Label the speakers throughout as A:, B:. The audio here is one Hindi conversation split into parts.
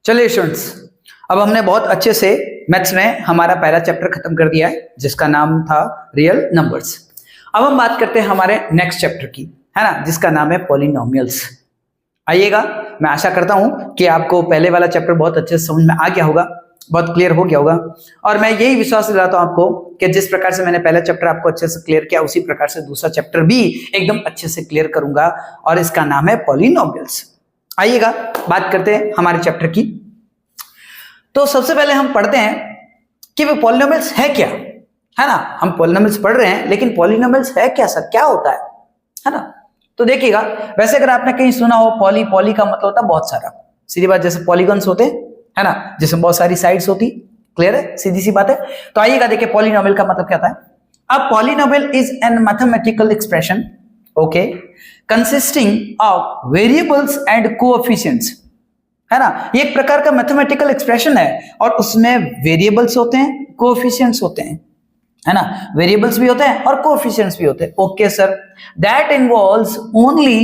A: चलिए स्टूडेंट्स, अब हमने बहुत अच्छे से मैथ्स में हमारा पहला चैप्टर खत्म कर दिया है जिसका नाम था रियल नंबर्स। अब हम बात करते हैं हमारे नेक्स्ट चैप्टर की, है ना, जिसका नाम है पॉलिनोमियल्स। आइएगा, मैं आशा करता हूं कि आपको पहले वाला चैप्टर बहुत अच्छे से समझ में आ गया होगा, बहुत क्लियर हो गया होगा, और मैं यही विश्वास दिलाता हूं आपको कि जिस प्रकार से मैंने पहला चैप्टर आपको अच्छे से क्लियर किया उसी प्रकार से दूसरा चैप्टर भी एकदम अच्छे से क्लियर करूंगा, और इसका नाम है पॉलिनोमियल्स। आइएगा, बात करते हैं हमारे चैप्टर की। तो सबसे पहले हम पढ़ते हैं कि वो पॉलिनोमियल्स है क्या, है ना। हम पॉलिनोमियल्स पढ़ रहे हैं, लेकिन पॉलिनोमियल्स है क्या सर, क्या होता है ना। तो देखिएगा, वैसे अगर आपने कहीं सुना हो पॉली, पॉली का मतलब होता है बहुत सारा, सीधी बात, जैसे पॉलीगन्स होते हैं, है ना, जिसमें बहुत सारी साइड्स होती। क्लियर है, सीधी सी बात है। तो आइएगा देखिए पॉलिनोमियल का मतलब क्या था। अब polynomial is an mathematical expression, okay, consisting of variables and coefficients, है ना। ये एक प्रकार का मैथमेटिकल एक्सप्रेशन है और उसमें वेरिएबल्स होते हैं, कोएफिशिएंट्स होते हैं, है ना। वेरिएबल्स भी होते हैं और कोएफिशिएंट्स भी होते हैं। Okay sir, that involves only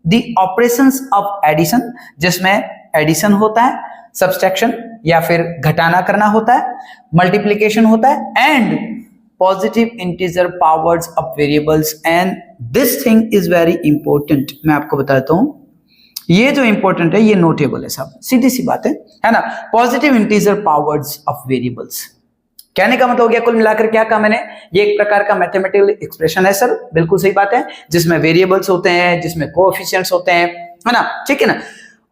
A: the operations of addition, जिसमें एडिशन होता है, सब्सट्रैक्शन या फिर घटाना करना होता है, मल्टीप्लिकेशन होता है, and positive integer powers of variables. And this thing is very important. मैं आपको बताता हूं, ये जो इंपॉर्टेंट है ये नोटेबल है साहब, सीधी सी बात है ना। Positive integer powers of variables, कहने का मतलब हो गया कुल मिलाकर क्या कहा मैंने, ये एक प्रकार का मैथमेटिकल एक्सप्रेशन है सर, बिल्कुल सही बात है, जिसमें वेरिएबल्स होते हैं, जिसमें कोएफिशिएंट्स होते हैं, है ना, ठीक है ना।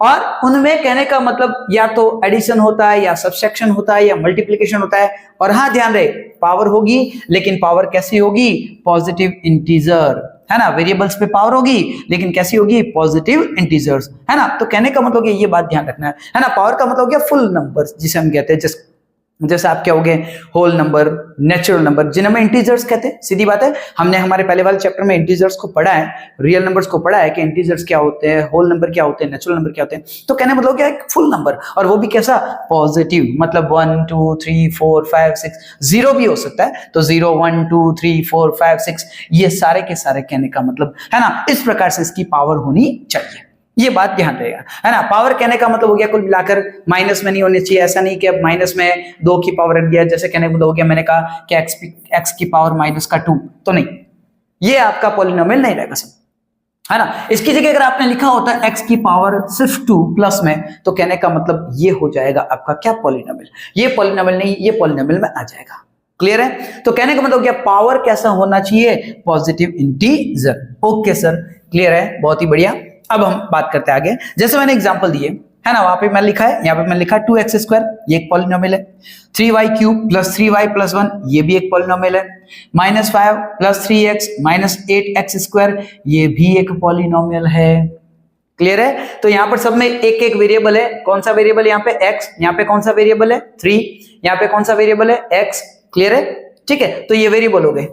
A: और उनमें कहने का मतलब या तो एडिशन होता है, या सब्सट्रैक्शन होता है, या मल्टीप्लिकेशन होता है। और हाँ, ध्यान रहे, पावर होगी, लेकिन पावर कैसी होगी, पॉजिटिव इंटीजर, है ना। वेरिएबल्स पे पावर होगी, लेकिन कैसी होगी, पॉजिटिव इंटीजर्स, है ना। तो कहने का मतलब ये बात ध्यान रखना है ना। पावर का मतलब हो गया फुल नंबर, जिसे हम कहते हैं, जैसे आप क्या हो गए, होल नंबर, नेचुरल नंबर, जिन्हें हम इंटीजर्स कहते हैं। सीधी बात है, हमने हमारे पहले वाले चैप्टर में इंटीजर्स को पढ़ा है, रियल नंबर्स को पढ़ा है कि इंटीजर्स क्या होते हैं, होल नंबर क्या होते हैं, नेचुरल नंबर क्या होते हैं। तो कहने मतलब क्या है, फुल नंबर, और वो भी कैसा, पॉजिटिव, मतलब 1 2 3 4 5 6, जीरो भी हो सकता है, तो 0 1 2 3 4 5 6, ये सारे के सारे कहने का मतलब, है ना, इस प्रकार से इसकी पावर होनी चाहिए। ये बात ध्यान रहेगा, है ना। पावर कहने का मतलब हो गया कुल मिलाकर माइनस में नहीं होनी चाहिए, ऐसा नहीं कि अब माइनस में 2 की पावर रख दिया, जैसे कहने का मतलब हो गया, मैंने कहा कि x की पावर माइनस का 2, तो नहीं, ये आपका पॉलिनोमियल नहीं रहेगा सब, है ना। इसकी जगह अगर आपने लिखा होता है x की पावर सिर्फ 2 प्लस में, तो कहने का मतलब ये हो जाएगा आपका क्या, पॉलिनोमियल। ये पॉलिनोमियल नहीं, ये पॉलिनोमियल में आ जाएगा। क्लियर है। तो कहने का मतलब क्या, पावर कैसा होना चाहिए, positive integer. Okay sir, clear है, बहुत ही बढ़िया। अब हम बात करते हैं आगे, जैसे मैंने एग्जांपल दिए, है ना, वहां पे मैं लिखा है, यहाँ पे मैं लिखा 2x², ये एक पॉलिनोमियल है। 3y³ + 3y + 1, ये भी एक पॉलिनोमियल है। -5 + 3x - 8x², ये भी एक पॉलिनोमियल है। क्लियर है। तो यहाँ पर सब में एक एक वेरिएबल है। कौन सा वेरिएबल, यहाँ पे x, यहाँ पे कौन सा वेरिएबल है 3, यहाँ पे कौन सा वेरिएबल है x। क्लियर है, ठीक है। तो ये वेरिएबल हो गए।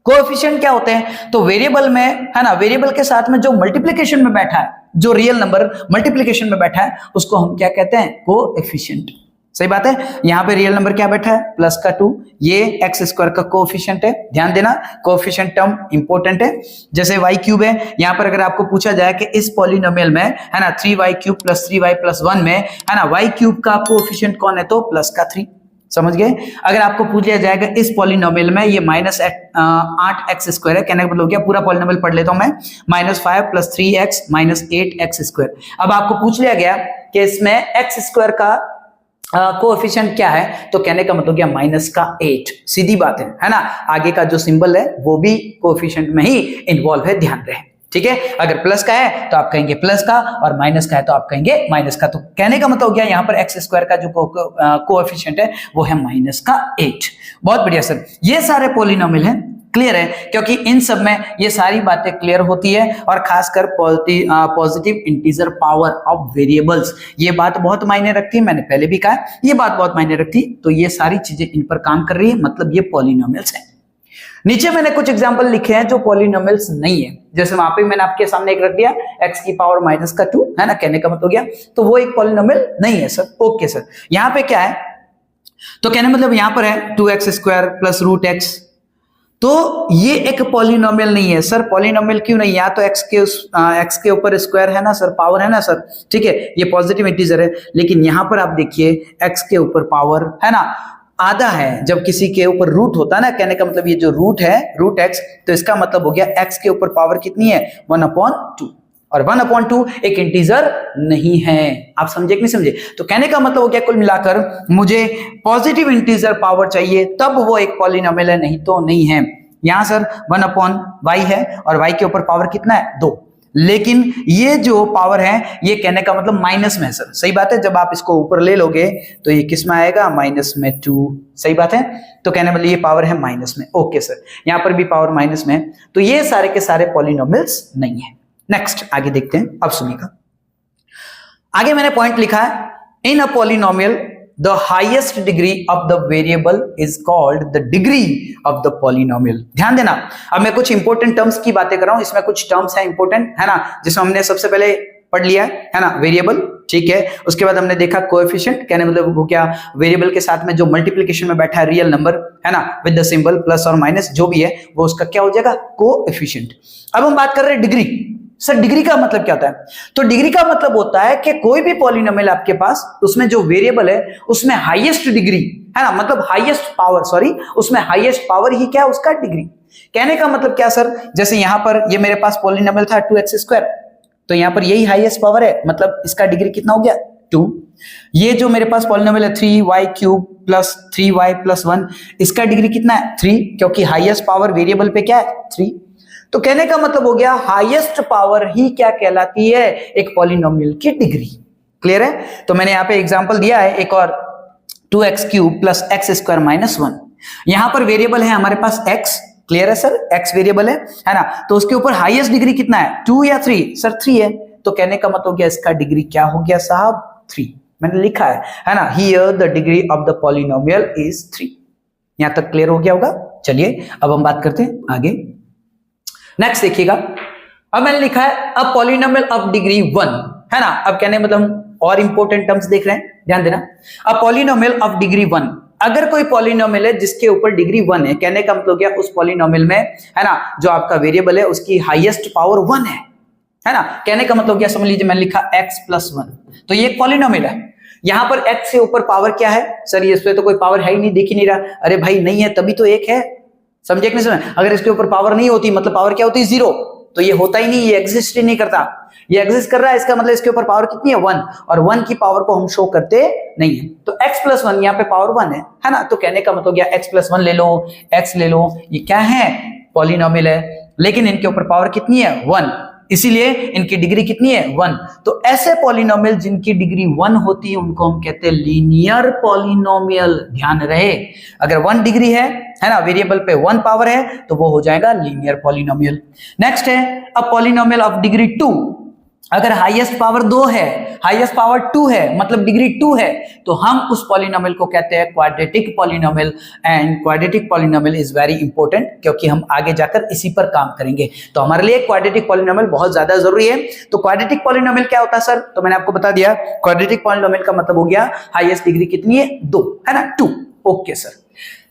A: कोएफिशिएंट क्या होते हैं, तो वेरिएबल में, है ना, वेरिएबल के साथ में जो मल्टीप्लिकेशन में बैठा है, जो रियल नंबर मल्टीप्लिकेशन में बैठा है, उसको हम क्या कहते हैं, कोएफिशिएंट। सही बात है। यहाँ पे रियल नंबर क्या बैठा है, +2, ये x² का कोएफिशिएंट है। ध्यान देना, कोएफिशिएंट टर्म इंपॉर्टेंट है। जैसे y³ है, यहाँ पर अगर आपको पूछा जाए कि इस पॉलिनोमियल में, है ना, 3y³ + 3y + 1 में, है ना, y³ का कोएफिशिएंट कौन है, तो +3। समझ गए। अगर आपको पूछ लिया जाएगा इस पॉलिनोमियल में ये -8x² है, कहने का मतलब क्या, पूरा पॉलिनोमियल पढ़ लेता हूं मैं, -5 + 3x - 8x²। अब आपको पूछ लिया गया कि इसमें x² का कोएफिशिएंट क्या है, तो कहने का मतलब क्या, -8। सीधी बात है ना। आगे का जो सिंबल है वो भी कोएफिशिएंट में ही इन्वॉल्व है, ध्यान रहे, ठीक है। अगर प्लस का है तो आप कहेंगे प्लस का, और माइनस का है तो आप कहेंगे माइनस का। तो कहने का मतलब हो गया, यहाँ पर x² का जो कोएफिशिएंट है वो है -8। बहुत बढ़िया सर, ये सारे पॉलिनोमियल हैं। क्लियर है, क्योंकि इन सब में ये सारी बातें क्लियर होती है, और खासकर positive integer power of variables, ये बात बहुत मायने रखती है। मैंने पहले भी कहा, ये बात बहुत मायने रखती। तो ये सारी चीजें इन पर काम कर रही है, मतलब ये पॉलिनोमियल्स हैं। नीचे मैंने कुछ एग्जांपल लिखे हैं जो पॉलिनोमियल्स नहीं है, जैसे वहां पे मैंने आपके सामने एक रख दिया x की पावर -2, है ना, कहने का मतलब हो गया, तो वो एक पॉलिनोमियल नहीं है सर। ओके सर, यहाँ पे क्या है, तो कहने मतलब यहाँ पर है 2x² + √x, तो ये एक पॉलिनोमियल नहीं है सर। पॉलिनोमियल क्यों नहीं? या तो एक्स के ऊपर स्क्वायर है ना सर, पावर है ना सर, ठीक है, ये पॉजिटिव इंटीजर है। लेकिन यहां पर आप देखिए एक्स के ऊपर पावर है ना आधा है। जब किसी के ऊपर रूट होता है ना, कहने का मतलब ये जो रूट है, रूट एक्स, तो इसका मतलब हो गया एक्स के ऊपर पावर कितनी है? 1/2। और 1/2 एक इंटीजर नहीं है। आप समझे कि नहीं समझे? तो कहने का मतलब हो गया कुल मिलाकर मुझे पॉजिटिव इंटीजर पावर चाहिए तब वो एक पॉलिनोमियल है, नहीं तो नहीं है। यहां सर 1/y है और y के ऊपर पावर कितना है? 2। लेकिन ये जो पावर है ये कहने का मतलब माइनस में है सर। सही बात है, जब आप इसको ऊपर ले लोगे तो ये किस में आएगा? -2। सही बात है, तो कहने मतलब ये पावर है माइनस में। ओके सर, यहां पर भी पावर माइनस में है, तो ये सारे के सारे पॉलिनोमियल्स नहीं है। नेक्स्ट आगे देखते हैं, अब सुनिएगा। आगे मैंने पॉइंट लिखा है, in a polynomial the highest degree of the variable is called the degree of the polynomial. ध्यान देना, अब मैं कुछ इंपॉर्टेंट टर्म्स की बातें कर रहा हूं, इसमें कुछ टर्म्स है इंपॉर्टेंट, है ना, जिसमें हमने सबसे पहले पढ़ लिया है ना, वेरिएबल, ठीक है। उसके बाद हमने देखा कोएफिशिएंट, कहने मतलब वो क्या? वेरिएबल के साथ में जो मल्टीप्लिकेशन में बैठा है रियल नंबर, है ना, विद द सिंबल प्लस और माइनस जो भी है वो उसका क्या हो जाएगा? कोएफिशिएंट। अब हम बात कर रहे हैं डिग्री। सर डिग्री का मतलब क्या होता है? तो डिग्री का मतलब होता है कि कोई भी पॉलिनोमियल आपके पास, उसमें जो वेरिएबल है उसमें हाईएस्ट डिग्री, है ना, मतलब हाईएस्ट पावर, सॉरी, उसमें हाईएस्ट पावर ही क्या? उसका डिग्री। कहने का मतलब क्या सर? जैसे यहां पर ये मेरे पास पॉलिनोमियल था 2x², तो यहां पर यही हाईएस्ट पावर है, मतलब इसका डिग्री कितना हो गया? 2। ये जो मेरे पास पॉलिनोमियल है 3y³ प्लस 3y प्लस 1, इसका डिग्री कितना है? 3, क्योंकि हाईएस्ट पावर वेरिएबल पे क्या है? 3। तो कहने का मतलब हो गया हाईएस्ट पावर ही क्या कहलाती है? एक पॉलिनोमियल की डिग्री। क्लियर है? तो मैंने यहां पे एग्जांपल दिया है एक और, 2x³ प्लस x² माइनस 1। यहां पर वेरिएबल है हमारे पास x। क्लियर है सर? x वेरिएबल है ना, तो उसके ऊपर हाईएस्ट डिग्री कितना है? 2 या 3? सर 3 है, तो कहने का मतलब क्या? इसका डिग्री क्या हो गया साहब? 3। मैंने लिखा है ना, here the degree of the polynomial is 3। यहां तक क्लियर हो गया होगा। चलिए अब हम बात करते हैं आगे। नेक्स्ट देखिएगा, अब मैंने लिखा है अ पॉलिनोमियल ऑफ डिग्री 1, है ना। अब कहने मतलब और इंपॉर्टेंट टर्म्स देख रहे हैं, ध्यान देना। अ पॉलिनोमियल ऑफ डिग्री 1, अगर कोई पॉलिनोमियल है जिसके ऊपर डिग्री 1 है, कहने का मतलब क्या? उस पॉलिनोमियल में, है ना, जो आपका वेरिएबल है उसकी हाईएस्ट पावर 1 है ना। कहने का मतलब क्या? समझ लीजिए मैंने लिखा x+1, तो ये एक पॉलिनोमियल है। यहां पर x से ऊपर पावर क्या है? सर ये इस पे तो कोई पावर है ही नहीं, दिख ही नहीं रहा। अरे भाई नहीं है तभी तो एक है, समझे कि नहीं समझे? अगर इसके ऊपर पावर नहीं होती मतलब पावर क्या होती? 0, तो ये होता ही नहीं, ये एग्जिस्ट ही नहीं करता। ये एग्जिस्ट कर रहा है, इसका मतलब इसके ऊपर पावर कितनी है? 1, और 1 की पावर को हम शो करते नहीं है। तो x+1 यहाँ पे पावर 1 है ना, तो कहने का मतलब क्या? x+1 ले लो, x ले लो, ये क्या है? पॉलिनोमियल है, लेकिन इनके ऊपर पावर कितनी है? 1, इसीलिए इनकी डिग्री कितनी है? 1। तो ऐसे पॉलिनोमियल जिनकी डिग्री 1 होती है उनको हम कहते हैं लीनियर पॉलिनोमियल। ध्यान रहे, अगर 1 डिग्री है ना, वेरिएबल पे 1 पावर है, तो वो हो जाएगा लीनियर पॉलिनोमियल। नेक्स्ट है अ पॉलिनोमियल ऑफ डिग्री 2। अगर हाईएस्ट पावर 2 है, हाईएस्ट पावर 2 है, मतलब डिग्री 2 है, तो हम उस पॉलिनोमियल को कहते हैं quadratic polynomial. And quadratic polynomial is very important, क्योंकि हम आगे जाकर इसी पर काम करेंगे। तो हमारे लिए क्वाड्रेटिक पॉलिनोमियल बहुत ज्यादा जरूरी है। तो क्वाड्रेटिक पॉलिनोमियल क्या होता है सर? तो मैंने आपको बता दिया, क्वाड्रेटिक पॉलिनोमियल का मतलब हो गया हाईएस्ट डिग्री कितनी है? 2, है ना, 2। Okay sir.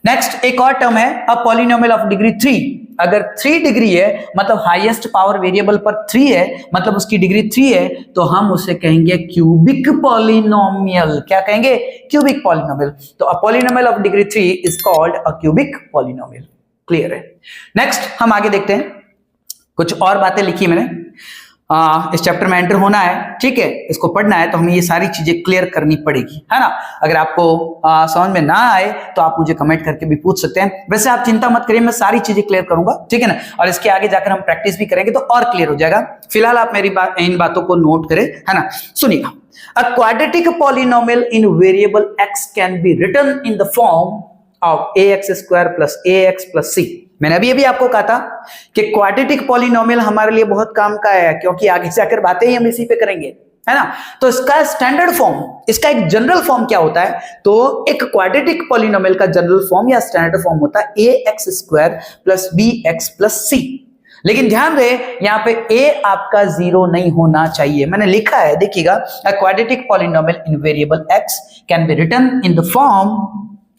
A: नेक्स्ट एक और टर्म है अ पॉलिनोमियल ऑफ डिग्री 3। अगर 3 डिग्री है, मतलब हाईएस्ट पावर वेरिएबल पर 3 है, मतलब उसकी डिग्री 3 है, तो हम उसे कहेंगे क्यूबिक पॉलिनोमियल। क्या कहेंगे? Cubic polynomial. तो a polynomial of degree 3 is called a cubic polynomial. Clear है? नेक्स्ट हम आगे देखते हैं, कुछ और बातें लिखी मैंने। इस चैप्टर में एंटर होना है, ठीक है, इसको पढ़ना है, तो हमें ये सारी चीजें क्लियर करनी पड़ेगी, है ना। अगर आपको समझ में ना आए तो आप मुझे कमेंट करके भी पूछ सकते हैं। वैसे आप चिंता मत करिए, मैं सारी चीजें क्लियर करूंगा, ठीक है ना, और इसके आगे जाकर हम प्रैक्टिस भी करेंगे तो और क्लियर हो जाएगा। फिलहाल आप मेरी इन बातों को नोट करें, है ना। सुनिएगा, a quadratic polynomial in variable x can be written in the form of ax² plus ax plus c। मैंने अभी आपको कहा था कि क्वाड्रेटिक पॉलिनोमियल हमारे लिए बहुत काम का है, क्योंकि आगे जाकर बातें ही हम इसी पे करेंगे, है ना। तो इसका स्टैंडर्ड फॉर्म, इसका एक जनरल फॉर्म क्या होता है? तो एक क्वाड्रेटिक पॉलिनोमियल का जनरल फॉर्म या स्टैंडर्ड फॉर्म होता है ax² plus bx plus c। लेकिन ध्यान रहे, यहाँ पे a आपका 0 नहीं होना चाहिए। मैंने लिखा है, देखिएगा, a quadratic polynomial in variable x can be written in the form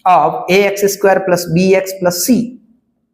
A: of ax² plus bx plus c।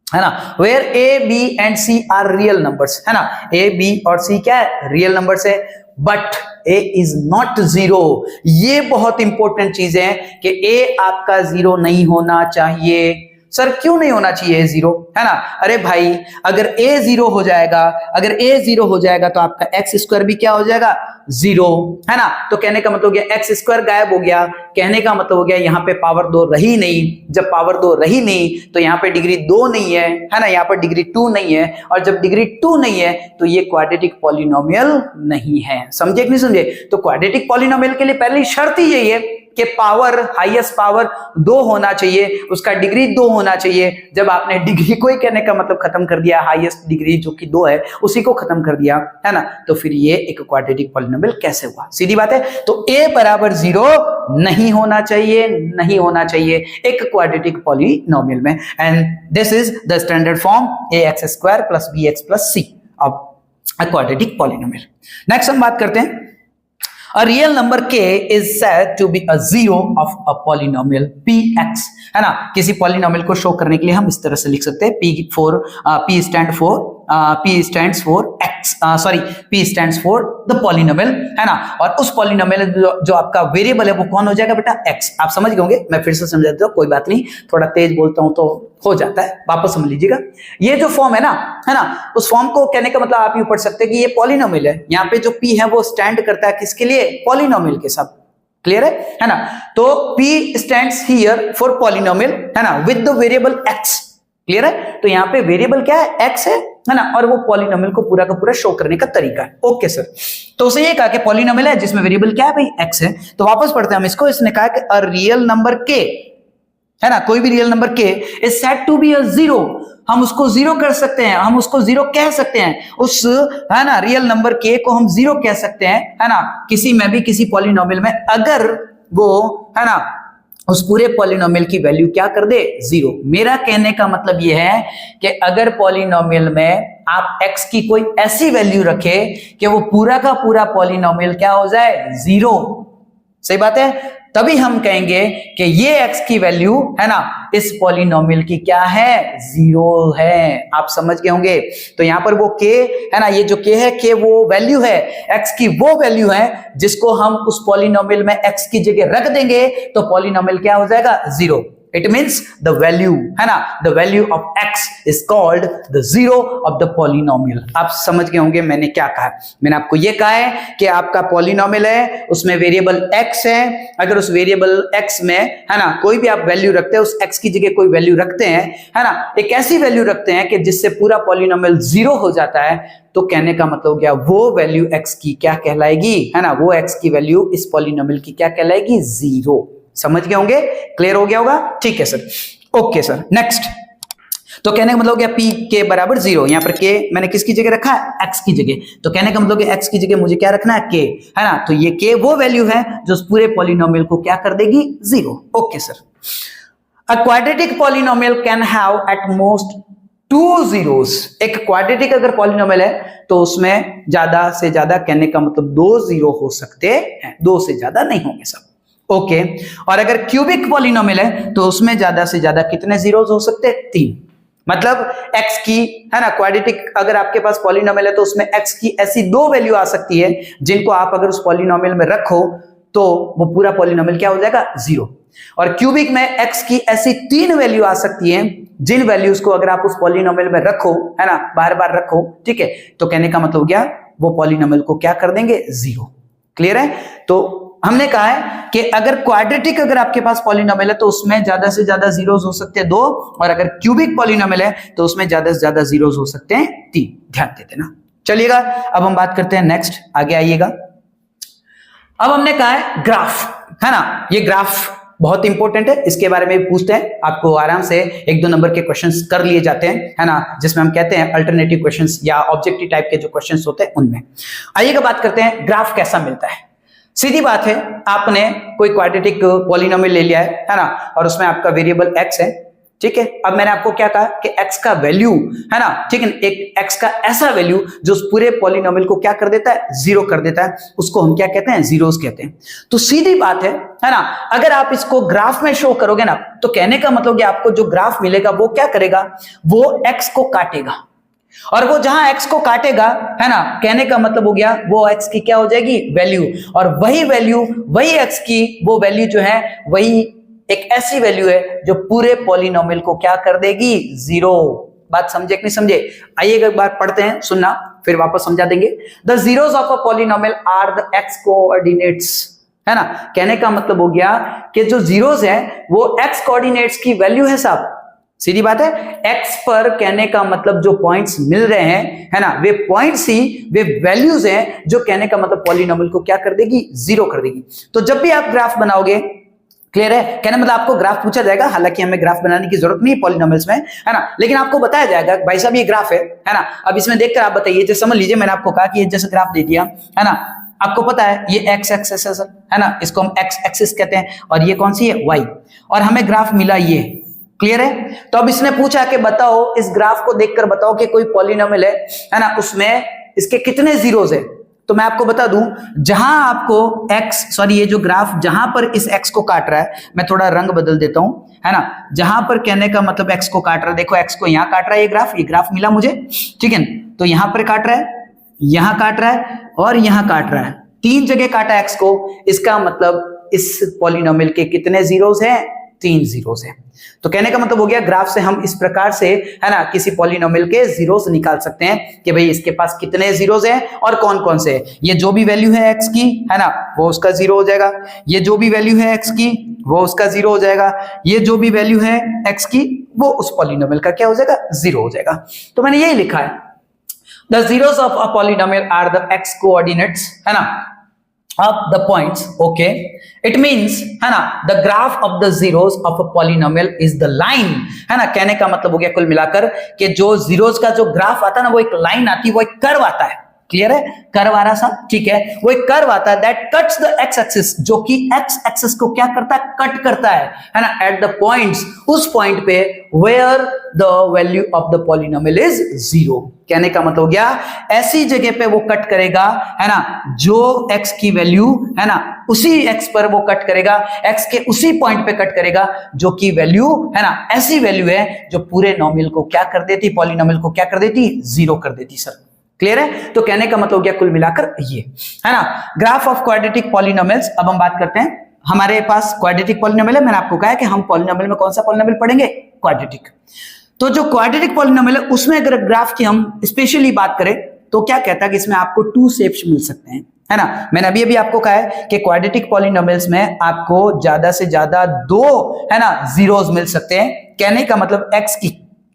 A: है ना, where A B and C are real numbers, है ना, ए बी और सी क्या है, रियल नंबर्स है, but A is not zero. ये बहुत इंपॉर्टेंट चीज है कि ए आपका जीरो नहीं होना चाहिए। सर क्यों नहीं होना चाहिए जीरो, है ना, अरे भाई अगर ए जीरो हो जाएगा, अगर ए जीरो हो जाएगा तो आपका एक्स स्क्वायर भी क्या हो जाएगा, जीरो, है ना। तो कहने का मतलब हो गया एक्स स्क्वायर गायब हो गया, कहने का मतलब हो गया यहाँ पे पावर 2 रही नहीं। जब पावर 2 रही नहीं तो यहाँ पे डिग्री 2 नहीं है ना, यहाँ पर डिग्री 2 नहीं है, और जब डिग्री 2 नहीं है तो ये क्वाड्रेटिक पॉलिनोमियल नहीं है। समझे कि नहीं समझे? तो क्वाड्रेटिक पॉलिनोमियल के लिए पहली शर्त ही यही है कि पावर, हाईएस्ट पावर 2 होना चाहिए, उसका डिग्री 2 होना चाहिए। जब आपने डिग्री को ही कहने का मतलब खत्म कर दिया, हाईएस्ट डिग्री जो कि 2 है उसी को खत्म कर दिया, है ना, तो फिर ये एक क्वाड्रेटिक पॉलिनोमियल कैसे हुआ? सीधी बात है। तो a बराबर 0 नहीं होना चाहिए, नहीं होना चाहिए एक क्वाड्रेटिक पॉलिनोमियल में। And this is the standard form ax² + bx + c of a quadratic polynomial. Next हम बात करते हैं, a real number k is said to be a zero of a polynomial px, है ना। किसी पॉलिनोमियल को शो करने के लिए हम इस तरह से लिख सकते हैं p stands for x, p stands for the polynomial, है ना। और उस पॉलिनोमियल जो आपका वेरिएबल है वो कौन हो जाएगा बेटा, x। आप समझ गए होंगे, मैं फिर से समझा देता हूं, कोई बात नहीं, थोड़ा तेज बोलता हूं तो हो जाता है, वापस समझ लीजिएगा। ये जो फॉर्म है ना, उस फॉर्म को कहने का मतलब आप यूं पढ़ सकते हैं कि ये पॉलिनोमियल है। यहाँ पे जो p है वो स्टैंड करता है किसके लिए, पॉलिनोमियल के साथ। क्लियर है ना। तो p stands here for polynomial, है ना, with the variable x। Clear है। तो यहाँ पे वेरिएबल क्या है, x है ना, और वो पॉलिनोमियल को पूरा का पूरा शो करने का तरीका है। ओके सर, तो उसे ये कहा कि पॉलिनोमियल है जिसमें वेरिएबल क्या है भाई, x है। तो वापस पढ़ते हैं हम इसको। इसने कहा कि अ रियल नंबर k, है ना, कोई भी real number k is said to be a zero. हम उसको जीरो कर सकते हैं, हम उसको जीरो कह सकते हैं, उस, है ना, रियल नंबर k को हम जीरो कह सकते हैं, है ना, किसी में भी, किसी पॉलिनोमियल में, अगर वो, है ना, उस पूरे पॉलिनोमियल की वैल्यू क्या कर दे, जीरो। मेरा कहने का मतलब यह है कि अगर पॉलिनोमियल में आप x की कोई ऐसी वैल्यू रखे कि वो पूरा का पूरा पॉलिनोमियल क्या हो जाए, जीरो। सही बात है, तभी हम कहेंगे कि ये x की वैल्यू, है ना, इस पॉलिनोमियल की क्या है, जीरो है। आप समझ गए होंगे। तो यहां पर वो k, है ना, ये जो k है, k वो वैल्यू है, x की वो वैल्यू है जिसको हम उस पॉलिनोमियल में x की जगह रख देंगे तो पॉलिनोमियल क्या हो जाएगा, zero. It means the value, है ना, the value of x is called the zero of the polynomial। आप समझ गए होंगे मैंने क्या कहा। मैंने आपको ये कहा है कि आपका पॉलिनोमियल है, उसमें वेरिएबल x है। अगर उस वेरिएबल x में, है ना, कोई भी आप वैल्यू रखते हैं, उस x की जगह कोई वैल्यू रखते हैं, है ना, एक ऐसी वैल्यू रखते हैं कि जिससे पूरा पॉलिनोमियल जीरो हो जाता है, तो कहने का मतलब हो गया वो वैल्यू x की क्या कहलाएगी, है ना, वो x की वैल्यू इस पॉलिनोमियल की क्या कहलाएगी, जीरो। समझ गए होंगे, क्लियर हो गया होगा, ठीक है सर। Okay sir, next. तो कहने का मतलब हो गया p के बराबर जीरो। यहां पर k मैंने किसकी जगह रखा है, x की जगह। तो कहने का मतलब x की जगह मुझे क्या रखना है, k, है ना। तो ये k वो वैल्यू है जो उस पूरे पॉलिनोमियल को क्या कर देगी, zero. Okay sir. A quadratic polynomial can have at most 2 zeros। एक क्वाड्रेटिक अगर पॉलिनोमियल है तो उसमें ज्यादा से ज्यादा, कहने का मतलब 2 जीरो हो सकते हैं, 2 से ज्यादा नहीं होंगे सब। ओके। और अगर क्यूबिक पॉलिनोमियल है तो उसमें ज्यादा से ज्यादा कितने जीरोस हो सकते हैं, 3। मतलब x की, है ना, क्वाड्रेटिक अगर आपके पास पॉलिनोमियल है तो उसमें x की ऐसी 2 वैल्यू आ सकती है जिनको आप अगर उस पॉलिनोमियल में रखो तो वो पूरा पॉलिनोमियल क्या हो जाएगा, जीरो। और क्यूबिक में x की ऐसी 3 वैल्यू आ सकती है जिन वैल्यूज को अगर आप उस पॉलिनोमियल में रखो, है ना, बार बार रखो, ठीक है, तो कहने का मतलब हो गया वो पॉलिनोमियल को क्या कर देंगे, जीरो। क्लियर है। तो हमने कहा है कि अगर क्वाड्रेटिक अगर आपके पास पॉलिनोमियल है तो उसमें ज्यादा से ज्यादा जीरोस हो सकते हैं 2, और अगर क्यूबिक पॉलिनोमियल है तो उसमें ज्यादा से ज्यादा जीरोस हो सकते हैं 3। ध्यान देते ना। चलिएगा, अब हम बात करते हैं नेक्स्ट, आगे आइएगा। अब हमने कहा है ग्राफ, है ना, ये ग्राफ बहुत इंपॉर्टेंट है, इसके बारे में पूछते हैं आपको आराम से, 1-2 नंबर के क्वेश्चंस कर लिए जाते हैं, है ना, जिसमें हम कहते हैं अल्टरनेटिव क्वेश्चंस या ऑब्जेक्टिव टाइप के जो क्वेश्चंस होते हैं उनमें। आइएगा बात करते हैं ग्राफ कैसा मिलता है। सीधी बात है, आपने कोई क्वाड्रेटिक पॉलिनोमियल ले लिया है ना, और उसमें आपका वेरिएबल x है, ठीक है। अब मैंने आपको क्या कहा कि x का वैल्यू है ना, ठीक है, एक x का ऐसा वैल्यू जो उस पूरे पॉलिनोमियल को क्या कर देता है, जीरो कर देता है, उसको हम क्या कहते हैं, जीरोस कहते हैं। तो सीधी बात है ना, अगर आप इसको ग्राफ में शो करोगे ना, तो कहने का मतलब कि आपको जो ग्राफ मिलेगा वो क्या करेगा, वो x को काटेगा, और वो जहां x को काटेगा, है ना, कहने का मतलब हो गया वो x की क्या हो जाएगी, वैल्यू, और वही वैल्यू, वही x की वो वैल्यू जो है, वही एक ऐसी वैल्यू है जो पूरे पॉलिनोमियल को क्या कर देगी, जीरो। बात समझे कि नहीं समझे? आइए एक बार पढ़ते हैं, सुनना, फिर वापस समझा देंगे। The zeros of a polynomial are the x coordinates, है ना, कहने का मतलब हो गया कि जो जीरोस है वो x कोऑर्डिनेट्स की वैल्यू है साहब। सीधी बात है, x पर कहने का मतलब जो पॉइंट्स मिल रहे हैं, है ना, वे पॉइंट्स ही वे वैल्यूज हैं जो कहने का मतलब पॉलिनोमियल को क्या कर देगी, जीरो कर देगी। तो जब भी आप ग्राफ बनाओगे, क्लियर है, कहने मतलब आपको ग्राफ पूछा जाएगा, हालांकि हमें ग्राफ बनाने की जरूरत नहीं है पॉलिनोमियल्स में, है ना, लेकिन आपको बताया जाएगा भाई साहब ये ग्राफ है ना। अब इसमें देखकर आप बताइए, जैसे समझ लीजिए मैंने आपको कहा कि ये जैसे ग्राफ दे दिया, है ना, आपको पता है ये x एक्सिस है ना, इसको हम x एक्सिस कहते हैं, और ये कौन सी है, y, और हमें ग्राफ मिला ये, क्लियर है। तो अब इसने पूछा कि बताओ, इस ग्राफ को देखकर बताओ कि कोई पॉलिनोमियल है ना, उसमें इसके कितने जीरोस है। तो मैं आपको बता दूं, जहां आपको ये जो ग्राफ जहां पर इस x को काट रहा है, मैं थोड़ा रंग बदल देता हूं, है ना, जहां पर कहने का मतलब x को काट रहा है, देखो x को यहां काट रहा है, ये ग्राफ मिला मुझे, ठीक है, तो यहां पर काट रहा है, यहां काट रहा है, और यहां काट रहा है, 3 जगह काटा x को। इसका मतलब इस पॉलिनोमियल के कितने जीरोस हैं, 3 जीरोस हैं। तो कहने का मतलब हो गया, ग्राफ से हम इस प्रकार से, है ना, किसी पॉलिनोमियल के जीरोस निकाल सकते हैं कि भाई इसके पास कितने जीरोस हैं और कौन कौन से हैं। ये जो भी वैल्यू है x की, है ना, वो उसका जीरो हो जाएगा, ये जो भी वैल्यू है x की वो उसका जीरो हो जाएगा, ये जो भी वैल्यू है x की वो उस पॉलिनोमियल का क्या हो जाएगा, जीरो हो जाएगा। तो मैंने यही लिखा है, the zeros of a polynomial are the x coordinates, है ना, of the points, okay, it means, है ना, the graph of the zeros of a polynomial is the line, है ना, कहने का मतलब हो गया कुल मिलाकर कि जो जीरोस का जो ग्राफ आता है ना, वो एक लाइन आती है, वो एक कर्व आता है, क्लियर है, कर्व आ रहा सा, ठीक है, वो एक कर्व आता है that cuts the x axis, जो कि x एक्सिस को क्या करता है, कट करता है ना, एट द पॉइंट्स, उस पॉइंट पे where the value of the polynomial is zero. कहने का मतलब हो गया, ऐसी जगह पे वो कट करेगा, है ना, जो x की वैल्यू है ना, उसी x पर वो कट करेगा, x के उसी पॉइंट पे कट करेगा जो कि वैल्यू, है ना, ऐसी वैल्यू है जो पूरे नोमियल को क्या कर देती, पॉलिनोमियल को क्या कर देती, जीरो कर देती। सर क्लियर है? तो कहने का मतलब हो गया कुल मिलाकर ये, है ना, ग्राफ ऑफ क्वाड्रेटिक पॉलिनोमियल्स। अब हम बात करते हैं, हमारे पास क्वाड्रेटिक पॉलिनोमियल है, मैंने आपको कहा है कि हम पॉलिनोमियल में कौन सा पॉलिनोमियल पढ़ेंगे, क्वाड्रेटिक। तो जो क्वाड्रेटिक पॉलिनोमियल है उसमें अगर ग्राफ की हम स्पेशली बात करें तो क्या कहता है कि इसमें आपको 2 शेप्स मिल सकते हैं, है ना। मैंने अभी आपको कहा है कि क्वाड्रेटिक पॉलिनोमियल्स में आपको ज्यादा से ज्यादा 2, है ना, जीरोस मिल सकते हैं। कहने का मतलब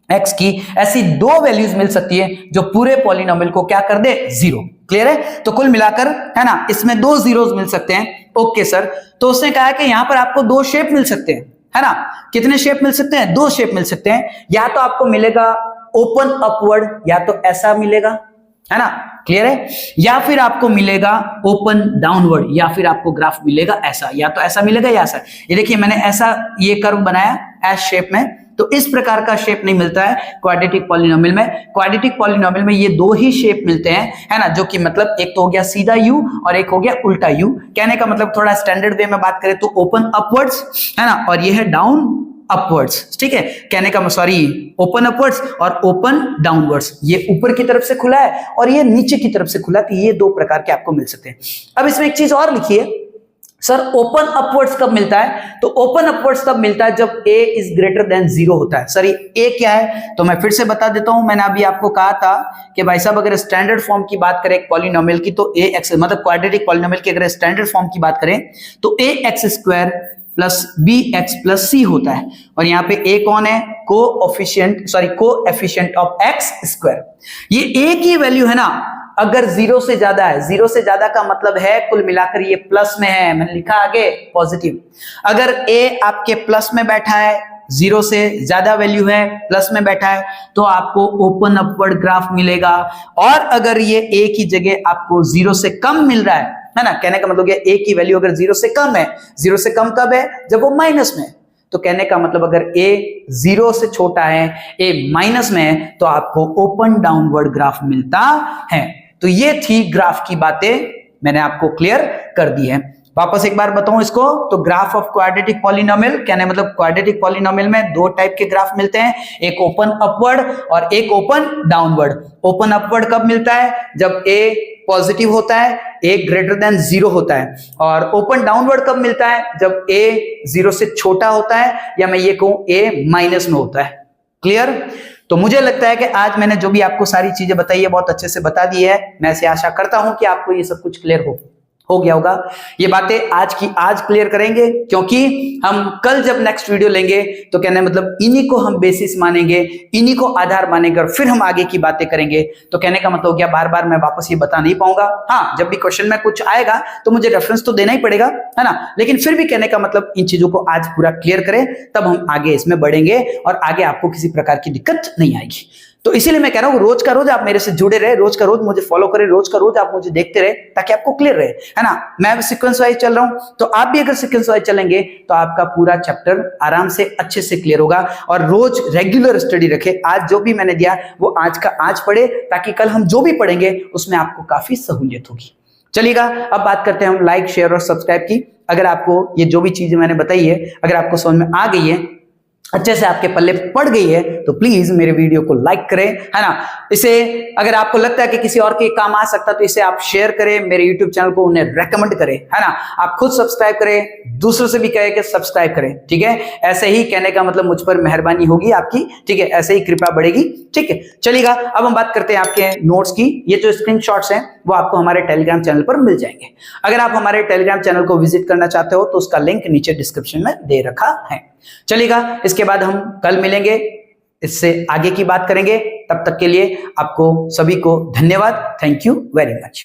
A: x की ऐसी 2 वैल्यूज मिल सकती है जो पूरे पॉलिनोमियल को क्या कर दे, जीरो। क्लियर है? तो कुल मिलाकर, है ना, इसमें 2 जीरोस मिल सकते हैं। ओके सर, तो उसने कहा कि यहां पर आपको 2 शेप मिल सकते हैं, है ना। कितने शेप मिल सकते हैं? 2 शेप मिल सकते हैं। या तो आपको मिलेगा ओपन अपवर्ड, या तो ऐसा मिलेगा, है ना, क्लियर है, या फिर आपको मिलेगा ओपन डाउनवर्ड, या फिर आपको ग्राफ मिलेगा ऐसा, या तो ऐसा मिलेगा या ऐसा। ये देखिए मैंने ऐसा ये कर्व बनाया एस शेप में, तो इस प्रकार का शेप नहीं मिलता है क्वाड्रेटिक पॉलिनोमियल में। क्वाड्रेटिक पॉलिनोमियल में ये 2 ही शेप मिलते हैं, है ना, जो कि मतलब एक तो हो गया सीधा यू और एक हो गया उल्टा यू। कहने का मतलब थोड़ा स्टैंडर्ड वे में बात करें तो ओपन अपवर्ड्स, है ना, और ये है डाउन अपवर्ड्स, ठीक है। कहने का ओपन अपवर्ड्स और ओपन डाउनवर्ड्स, ये ऊपर की तरफ से खुला है और ये नीचे की तरफ से खुला है, तो ये 2 प्रकार के आपको मिल सकते हैं। अब इसमें एक चीज और लिखिए, सर ओपन अपवर्ड्स कब मिलता है? तो ओपन अपवर्ड्स तब मिलता है जब a इज ग्रेटर देन 0 होता है। सर ये a क्या है? तो मैं फिर से बता देता हूं, मैंने अभी आपको कहा था कि भाई साहब अगर स्टैंडर्ड फॉर्म की बात करें एक पॉलिनोमियल की, तो a एक्स मतलब क्वाड्रेटिक पॉलिनोमियल की अगर स्टैंडर्ड फॉर्म की बात करें तो a x square plus b x plus c होता है। और यहाँ पे a कौन है? Coefficient of x square. ये a की वैल्यू है ना, अगर 0 से ज्यादा है, 0 से ज्यादा का मतलब है कुल मिलाकर ये प्लस में है, मैंने लिखा आगे पॉजिटिव। अगर a आपके प्लस में बैठा है, 0 से ज्यादा वैल्यू है, प्लस में बैठा है, तो आपको ओपन अपवर्ड ग्राफ मिलेगा। और अगर ये a की जगह आपको 0 से कम मिल रहा है ना, कहने का मतलब a की वैल्यू अगर 0 से कम है, 0 से कम कब है? जब वो माइनस में है। तो कहने का मतलब अगर a 0 से छोटा है, a माइनस में है, तो आपको ओपन डाउनवर्ड ग्राफ मिलता है। तो ये थी ग्राफ की बातें, मैंने आपको क्लियर कर दी है। वापस एक बार बताऊं इसको, तो ग्राफ ऑफ क्वाड्रेटिक पॉलिनोमियल कहने मतलब क्वाड्रेटिक पॉलिनोमियल में दो टाइप के ग्राफ मिलते हैं, एक ओपन अपवर्ड और एक ओपन डाउनवर्ड। ओपन अपवर्ड कब मिलता है? जब a पॉजिटिव होता है, a ग्रेटर देन 0 होता है। और ओपन डाउनवर्ड कब मिलता है? जब a 0 से छोटा होता है, या मैं ये कहूं a माइनस में होता है। क्लियर? तो मुझे लगता है कि आज मैंने जो भी आपको सारी चीजें बताई है बहुत अच्छे से बता दी है। मैं ऐसे आशा करता हूं कि आपको ये सब कुछ क्लियर हो गया होगा। ये बातें आज की आज क्लियर करेंगे, क्योंकि हम कल जब नेक्स्ट वीडियो लेंगे तो कहने मतलब इन्हीं को हम बेसिस मानेंगे, इन्हीं को आधार मानेंगे और फिर हम आगे की बातें करेंगे। तो कहने का मतलब क्या बार बार मैं वापस ये बता नहीं पाऊंगा। हाँ, जब भी क्वेश्चन में कुछ आएगा तो मुझे रेफरेंस तो देना ही पड़ेगा, है ना, लेकिन फिर भी कहने का मतलब इन चीजों को आज पूरा क्लियर करें, तब हम आगे इसमें बढ़ेंगे और आगे आपको किसी प्रकार की दिक्कत नहीं आएगी। तो इसीलिए मैं कह रहा हूं रोज का रोज आप मेरे से जुड़े रहे, रोज का रोज मुझे फॉलो करें, रोज का रोज आप मुझे देखते रहे, ताकि आपको क्लियर रहे, है ना। मैं सीक्वेंस वाइज चल रहा हूं, तो आप भी अगर सीक्वेंस वाइज चलेंगे तो आपका पूरा चैप्टर आराम से अच्छे से क्लियर होगा। और रोज रेगुलर स्टडी रखे, आज जो भी मैंने दिया वो आज का आज पढ़े, ताकि कल हम जो भी पढ़ेंगे उसमें आपको काफी सहूलियत होगी। चलिएगा, अब बात करते हैं हम लाइक, शेयर और सब्सक्राइब की। अगर आपको ये जो भी चीजें मैंने बताई है अगर आपको समझ में आ गई है, अच्छे से आपके पल्ले पड़ गई है, तो प्लीज मेरे वीडियो को लाइक करें, है ना। इसे अगर आपको लगता है कि किसी और के काम आ सकता है तो इसे आप शेयर करें, मेरे यूट्यूब चैनल को उन्हें रेकमेंड करें, है ना। आप खुद सब्सक्राइब करें, दूसरों से भी कहें कि सब्सक्राइब करें, ठीक है। ऐसे ही कहने का मतलब मुझ पर मेहरबानी होगी आपकी, ठीक है, ऐसे ही कृपा बढ़ेगी, ठीक है। चलिएगा, अब हम बात करते हैं आपके नोट्स की। ये जो स्क्रीनशॉट्स हैं वो आपको हमारे टेलीग्राम चैनल पर मिल जाएंगे। अगर आप हमारे टेलीग्राम चैनल को विजिट करना चाहते हो तो उसका लिंक नीचे डिस्क्रिप्शन में दे रखा है। चलिएगा, इसके बाद हम कल मिलेंगे, इससे आगे की बात करेंगे। तब तक के लिए आपको सभी को धन्यवाद। Thank you very much.